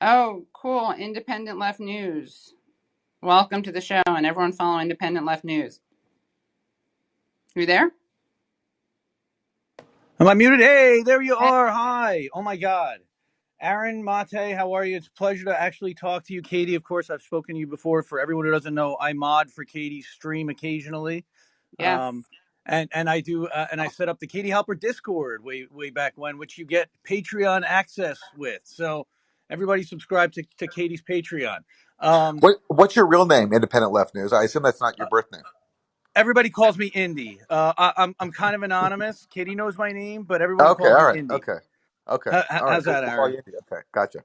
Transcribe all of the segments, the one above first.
Oh, cool. Independent Left News. Welcome to the show, and everyone follow Independent Left News. You there? Am I muted? Hey, there you are. Hi. Oh my God. Aaron, Maté, how are you? It's a pleasure to actually talk to you. Katie, of course, I've spoken to you before. For everyone who doesn't know, I mod for Katie's stream occasionally. Yes. And I do and I set up the Katie Halper Discord way back when, which you get Patreon access with. So everybody subscribe to Katie's Patreon. What's your real name? Independent Left News. I assume that's not your birth name. Everybody calls me Indy. I'm kind of anonymous. Katie knows my name, but everybody Okay, calls all me right, Indy. okay, okay, all right. How's that, We'll call Aaron? you Andy. Okay, gotcha.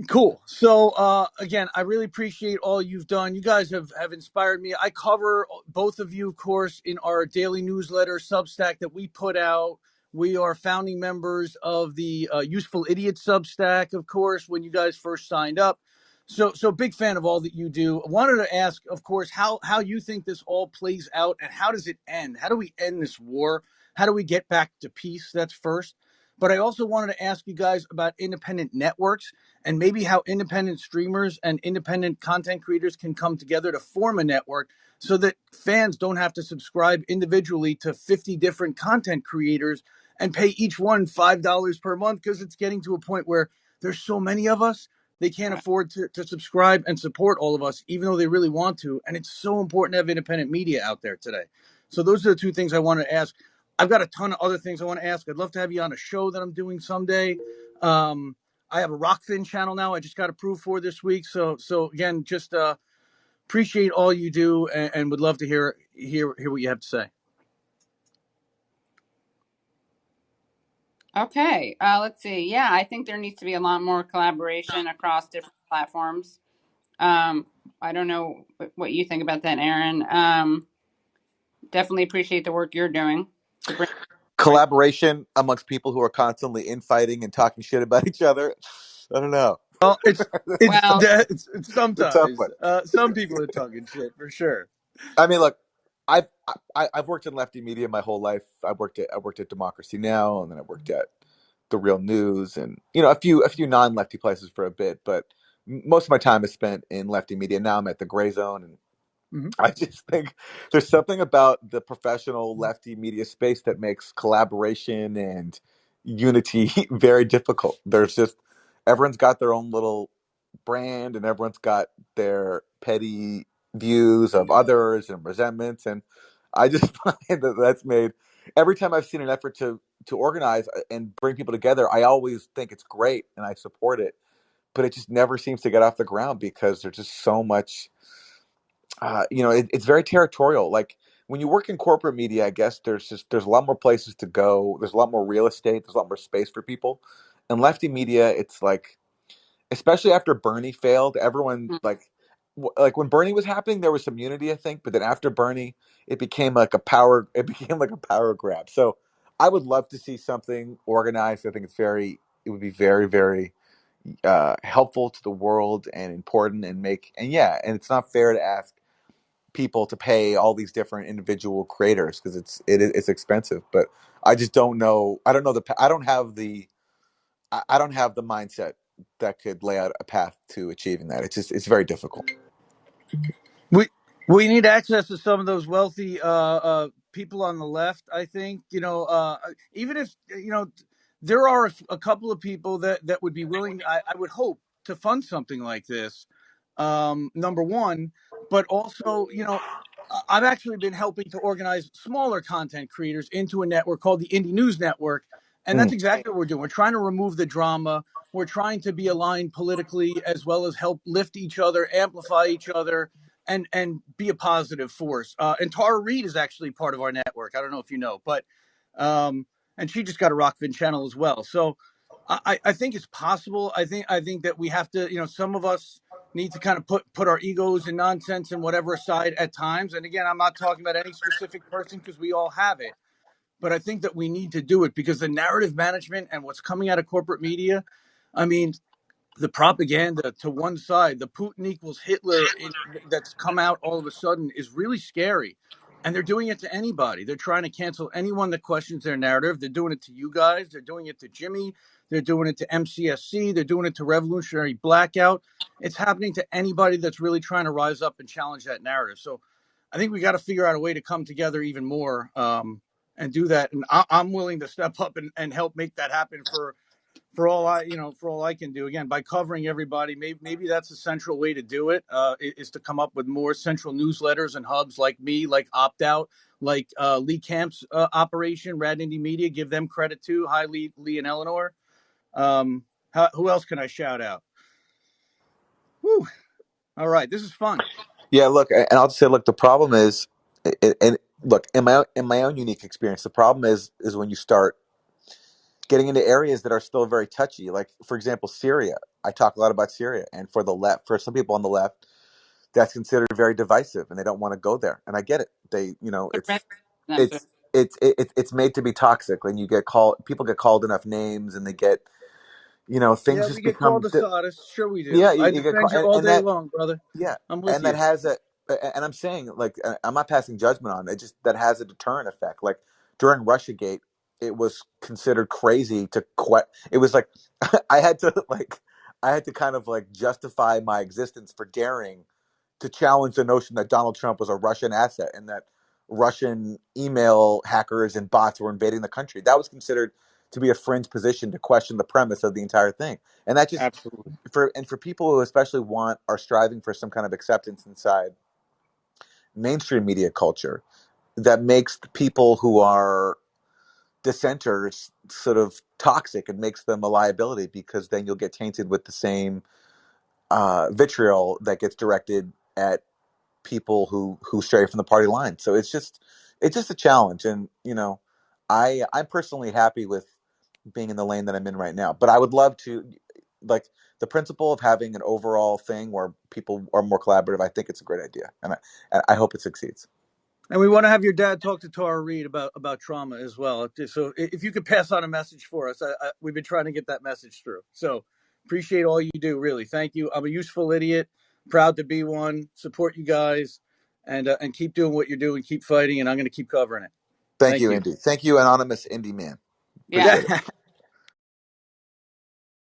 Cool. So again, I really appreciate all you've done. You guys have inspired me. I cover both of you, of course, in our daily newsletter Substack that we put out. We are founding members of the Useful Idiot Substack, of course, when you guys first signed up. So big fan of all that you do. I wanted to ask, of course, how you think this all plays out and how does it end? How do we end this war? How do we get back to peace? That's first. But I also wanted to ask you guys about independent networks and maybe how independent streamers and independent content creators can come together to form a network so that fans don't have to subscribe individually to 50 different content creators and pay each one $5 per month, because it's getting to a point where there's so many of us, they can't afford to subscribe and support all of us, even though they really want to. And it's so important to have independent media out there today. So those are the two things I wanted to ask. I've got a ton of other things I want to ask. I'd love to have you on a show that I'm doing someday. I have a Rockfin channel now. I just got approved for this week. So again, just appreciate all you do and would love to hear what you have to say. Okay. Let's see. Yeah, I think there needs to be a lot more collaboration across different platforms. I don't know what you think about that, Aaron. Definitely appreciate the work you're doing to bring. Collaboration amongst people who are constantly infighting and talking shit about each other. I don't know. Well, it's Well, It's a tough sometimes one. some people are talking shit for sure. I mean, look, I've I've worked in lefty media my whole life. I worked at Democracy Now, and then I worked at The Real News, and a few non-lefty places for a bit. But most of my time is spent in lefty media. Now I'm at the gray zone, and I just think there's something about the professional lefty media space that makes collaboration and unity very difficult. There's just everyone's got their own little brand and everyone's got their petty views of others and resentments. And I just find that that's made every time I've seen an effort to organize and bring people together, I always think it's great and I support it. But it just never seems to get off the ground because there's just so much it's very territorial. Like when you work in corporate media, I guess there's a lot more places to go. There's a lot more real estate. There's a lot more space for people. In lefty media, it's like, especially after Bernie failed, everyone like when Bernie was happening, there was some unity, I think. But then after Bernie, it became like a power. It became like a power grab. So I would love to see something organized. I think it would be very, very helpful to the world and important and it's not fair to ask people to pay all these different individual creators because it's expensive. But I just don't know. I don't know I don't have the mindset that could lay out a path to achieving that. It's very difficult. We need access to some of those wealthy people on the left. I think even if there are a couple of people that would be willing. I would hope to fund something like this. Number one, but also I've actually been helping to organize smaller content creators into a network called the Indie News Network, and that's Mm. exactly what we're doing. We're trying to remove the drama. We're trying to be aligned politically as well as help lift each other, amplify each other, and be a positive force. And Tara Reid is actually part of our network. I don't know if you know, but and she just got a Rockfin channel as well. So I think it's possible. I think that we have to, some of us need to kind of put our egos and nonsense and whatever aside at times. And again, I'm not talking about any specific person because we all have it. But I think that we need to do it because the narrative management and what's coming out of corporate media, I mean, the propaganda to one side, the Putin equals Hitler that's come out all of a sudden is really scary. And they're doing it to anybody. They're trying to cancel anyone that questions their narrative. They're doing it to you guys. They're doing it to Jimmy. They're doing it to MCSC. They're doing it to Revolutionary Blackout. It's happening to anybody that's really trying to rise up and challenge that narrative. So I think we got to figure out a way to come together even more and do that. And I'm willing to step up and help make that happen for all I can do, again, by covering everybody. Maybe that's a central way to do it, is to come up with more central newsletters and hubs like me, like Opt Out, like Lee Camp's operation, Rad Indie Media. Give them credit too. Hi, Lee and Eleanor. Who else can I shout out? Whew. All right, this is fun. Yeah, look, and I'll just say, look, the problem is, and look, in my own unique experience, the problem is when you start getting into areas that are still very touchy. Like, for example, Syria. I talk a lot about Syria, and for the left, for some people on the left, that's considered very divisive, and they don't want to go there. And I get it. They, The red them too. it's it's made to be toxic. When you get called, people get called enough names, and they get, Yeah, things we just get called become. Assadist. Sure we Yeah, do. I you get defend called, you all and day that. long, brother. Yeah, I'm with and that you. has a, and I'm saying, like, I'm not passing judgment on it. Just that has a deterrent effect. Like during RussiaGate, it was considered crazy to quit. It was like I had to I had to kind of like justify my existence for daring to challenge the notion that Donald Trump was a Russian asset and that Russian email hackers and bots were invading the country. That was considered to be a fringe position to question the premise of the entire thing, and that just Absolutely. for people who especially are striving for some kind of acceptance inside mainstream media culture, that makes the people who are dissenters sort of toxic and makes them a liability, because then you'll get tainted with the same vitriol that gets directed at people who stray from the party line. So it's just a challenge, and I'm personally happy with being in the lane that I'm in right now. But I would love to, like, the principle of having an overall thing where people are more collaborative. I think it's a great idea, and I hope it succeeds. And we want to have your dad talk to Tara Reid about trauma as well. So if you could pass on a message for us, we've been trying to get that message through. So appreciate all you do, really. Thank you. I'm a useful idiot, proud to be one. Support you guys, and keep doing what you're doing. Keep fighting, and I'm going to keep covering it. Thank Thank you, you. Indy. Thank you, anonymous indie man. Yeah. Appreciate it.